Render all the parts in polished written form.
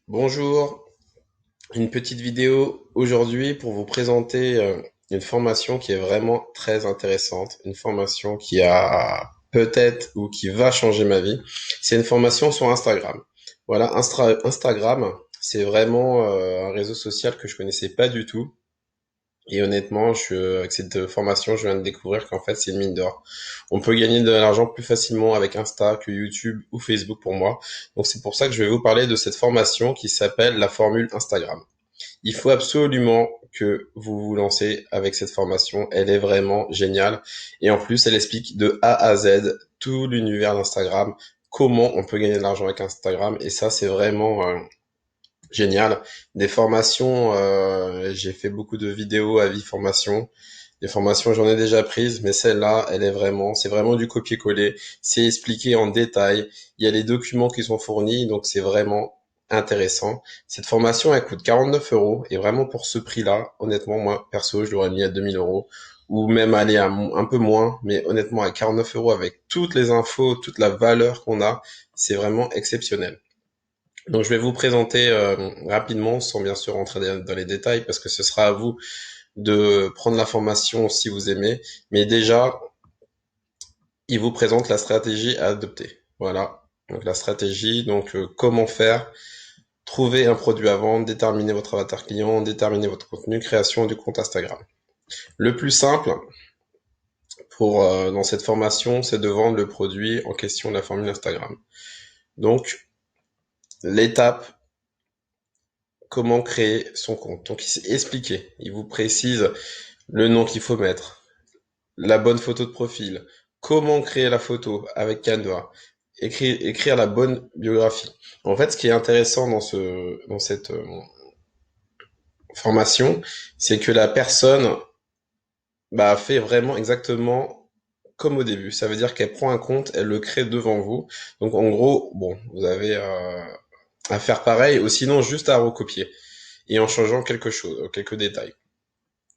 Bonjour, une petite vidéo aujourd'hui pour vous présenter une formation qui est vraiment très intéressante, une formation qui a peut-être ou qui va changer ma vie. C'est une formation sur Instagram. Voilà, Instagram, c'est vraiment un réseau social que je connaissais pas du tout. Et honnêtement, avec cette formation, je viens de découvrir qu'en fait, c'est une mine d'or. On peut gagner de l'argent plus facilement avec Insta que YouTube ou Facebook pour moi. Donc c'est pour ça que je vais vous parler de cette formation qui s'appelle la formule Instagram. Il faut absolument que vous vous lancez avec cette formation. Elle est vraiment géniale. Et en plus, elle explique de A à Z tout l'univers d'Instagram, comment on peut gagner de l'argent avec Instagram. Et ça, c'est vraiment génial. Des formations, j'ai fait beaucoup de vidéos à vie formation. Des formations, j'en ai déjà prises, mais celle-là, c'est vraiment du copier-coller. C'est expliqué en détail. Il y a les documents qui sont fournis, donc c'est vraiment intéressant. Cette formation, elle coûte 49 euros, et vraiment pour ce prix-là, honnêtement, moi, perso, je l'aurais mis à 2000 euros, ou même aller à un peu moins, mais honnêtement, à 49 euros avec toutes les infos, toute la valeur qu'on a, c'est vraiment exceptionnel. Donc je vais vous présenter rapidement, sans bien sûr rentrer dans les détails, parce que ce sera à vous de prendre la formation si vous aimez. Mais déjà, il vous présente la stratégie à adopter. Voilà. Donc la stratégie, comment faire, trouver un produit à vendre, déterminer votre avatar client, déterminer votre contenu, création du compte Instagram. Le plus simple dans cette formation, c'est de vendre le produit en question de la formule Instagram. Donc l'étape comment créer son compte. Donc il s'est expliqué, il vous précise le nom qu'il faut mettre, la bonne photo de profil, comment créer la photo avec Canva, écrire la bonne biographie. En fait, ce qui est intéressant dans cette formation, c'est que la personne fait vraiment exactement comme au début. Ça veut dire qu'elle prend un compte, elle le crée devant vous. Donc en gros, bon, vous avez à faire pareil, ou sinon juste à recopier et en changeant quelque chose, quelques détails.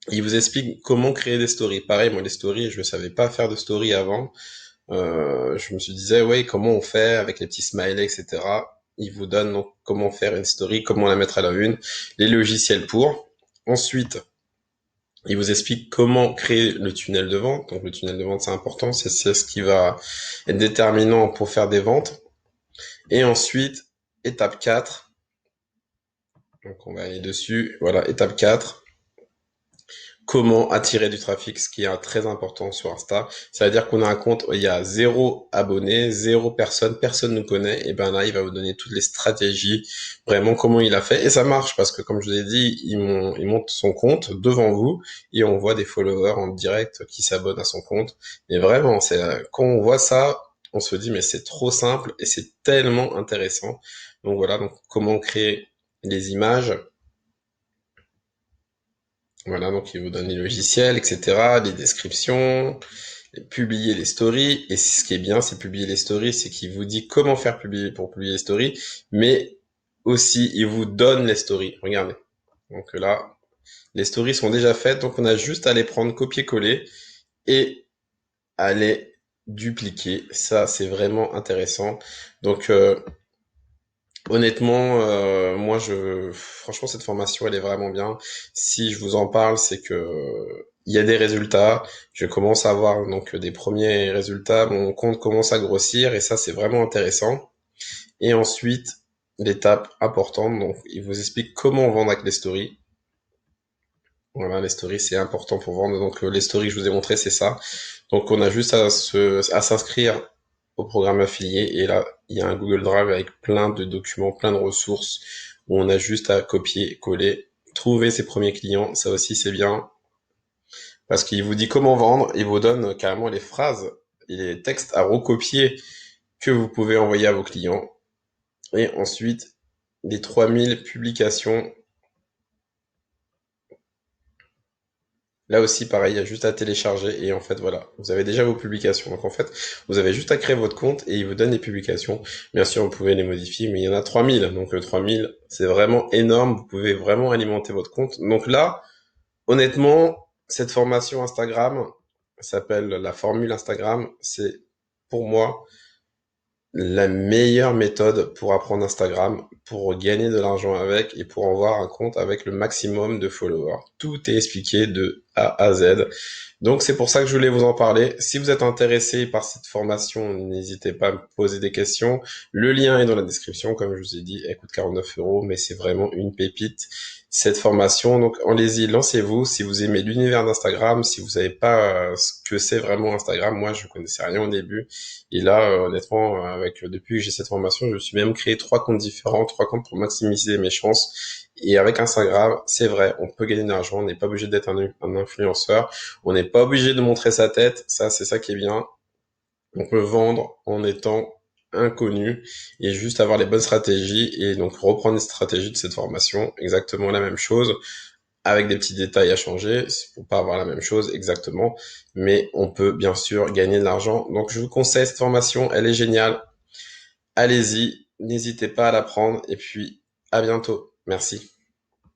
Il vous explique comment créer des stories. Pareil, moi les stories, je ne savais pas faire de stories avant. Je me suis disais, ouais, comment on fait avec les petits smileys, etc. Il vous donne donc comment faire une story, comment la mettre à la une, les logiciels pour. Ensuite, il vous explique comment créer le tunnel de vente. Donc le tunnel de vente, c'est important, c'est ce qui va être déterminant pour faire des ventes. Et ensuite, étape 4. Donc on va aller dessus. Voilà, étape 4. Comment attirer du trafic, ce qui est très important sur Insta. Ça veut dire qu'on a un compte où il y a zéro abonné, zéro personne, personne ne nous connaît, et ben là, il va vous donner toutes les stratégies, vraiment comment il a fait. Et ça marche parce que, comme je vous ai dit, il monte son compte devant vous et on voit des followers en direct qui s'abonnent à son compte. Et vraiment, quand on voit ça, on se dit, mais c'est trop simple et c'est tellement intéressant. Donc voilà, donc comment créer les images, voilà, donc il vous donne les logiciels, etc., les descriptions, publier les stories. Et ce qui est bien, c'est publier les stories, c'est qu'il vous dit comment faire pour publier les stories, mais aussi il vous donne les stories. Regardez. Donc là, les stories sont déjà faites, donc on a juste à les prendre, copier-coller et à les dupliquer. Ça, c'est vraiment intéressant. Donc honnêtement, franchement, cette formation, elle est vraiment bien. Si je vous en parle, c'est que il y a des résultats. Je commence à avoir donc des premiers résultats. Mon compte commence à grossir et ça, c'est vraiment intéressant. Et ensuite, l'étape importante, donc il vous explique comment vendre avec les stories. Voilà, les stories, c'est important pour vendre. Donc les stories que je vous ai montré, c'est ça. Donc on a juste à s'inscrire au programme affilié et là, il y a un Google Drive avec plein de documents, plein de ressources où on a juste à copier, coller, trouver ses premiers clients. Ça aussi, c'est bien parce qu'il vous dit comment vendre. Il vous donne carrément les phrases et les textes à recopier que vous pouvez envoyer à vos clients. Et ensuite, les 3000 publications. Là aussi, pareil, il y a juste à télécharger et en fait, voilà, vous avez déjà vos publications. Donc en fait, vous avez juste à créer votre compte et il vous donne les publications. Bien sûr, vous pouvez les modifier, mais il y en a 3000. Donc 3000, c'est vraiment énorme. Vous pouvez vraiment alimenter votre compte. Donc là, honnêtement, cette formation Instagram s'appelle la formule Instagram. C'est pour moi la meilleure méthode pour apprendre Instagram, pour gagner de l'argent avec et pour avoir un compte avec le maximum de followers. Tout est expliqué de A à Z. Donc c'est pour ça que je voulais vous en parler. Si vous êtes intéressé par cette formation, n'hésitez pas à me poser des questions. Le lien est dans la description, comme je vous ai dit, elle coûte 49 €, mais c'est vraiment une pépite cette formation. Donc allez-y, lancez-vous. Si vous aimez l'univers d'Instagram, si vous savez pas ce que c'est vraiment Instagram, moi je connaissais rien au début. Et là, honnêtement, depuis que j'ai cette formation, je me suis même créé 3 comptes différents, 3 comptes pour maximiser mes chances. Et avec Instagram, c'est vrai, on peut gagner de l'argent, on n'est pas obligé d'être un influenceur, on n'est pas obligé de montrer sa tête, ça c'est ça qui est bien. On peut vendre en étant inconnu et juste avoir les bonnes stratégies et donc reprendre les stratégies de cette formation, exactement la même chose, avec des petits détails à changer pour pas avoir la même chose exactement, mais on peut bien sûr gagner de l'argent. Donc je vous conseille cette formation, elle est géniale. Allez-y, n'hésitez pas à la prendre et puis à bientôt. Merci.